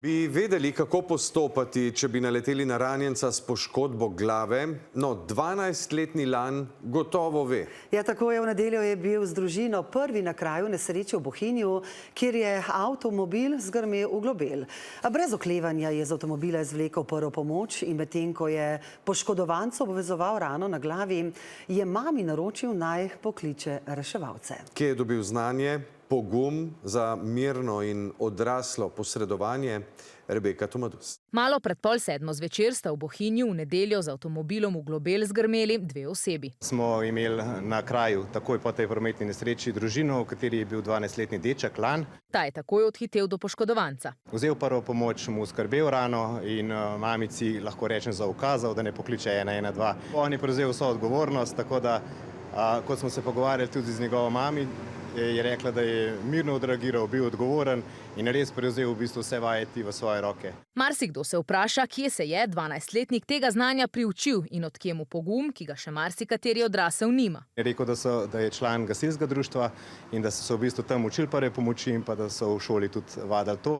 Bi vedeli, kako postopati, če bi naleteli na ranjenca s poškodbo glave? No, 12-letni Lan gotovo ve. Ja, tako je, v nedeljo je bil z družino prvi na kraju nesreče v Bohinju, kjer je avtomobil zgrmel v globel. A brez oklevanja je z avtomobila izvlekel prvo pomoč in medtem, ko je poškodovancu obvezoval rano na glavi, je mami naročil, naj pokliče reševalce. Kje je dobil znanje, pogum za mirno in odraslo posredovanje? Rebeka Tomadus. Malo pred 6:30 zvečer sta v Bohinju v nedeljo z avtomobilom v globel zgrmeli dve osebi. Smo imeli na kraju takoj po tej prometni nesreči družino, v kateri je bil 12-letni deček Lan. Ta je takoj odhitel do poškodovanca. Vzel prvo pomoč, mu skrbel rano in mamici, lahko rečem, zaukazal, da ne pokliče 112. On je prevzel vso odgovornost, tako da, kot smo se pogovarjali tudi z njegovo mami, je rekla, da je mirno odreagiral, bil odgovoren in res prevzel v bistvu vse vajeti v svoje roke. Marsikdo se vpraša, kje se je 12-letnik tega znanja priučil in od kje mu pogum, ki ga še marsikateri odrasel nima. Je rekel, da je član gasilskega društva in da so se v bistvu tam učili prve pomoči in pa da so v šoli tudi vadili to.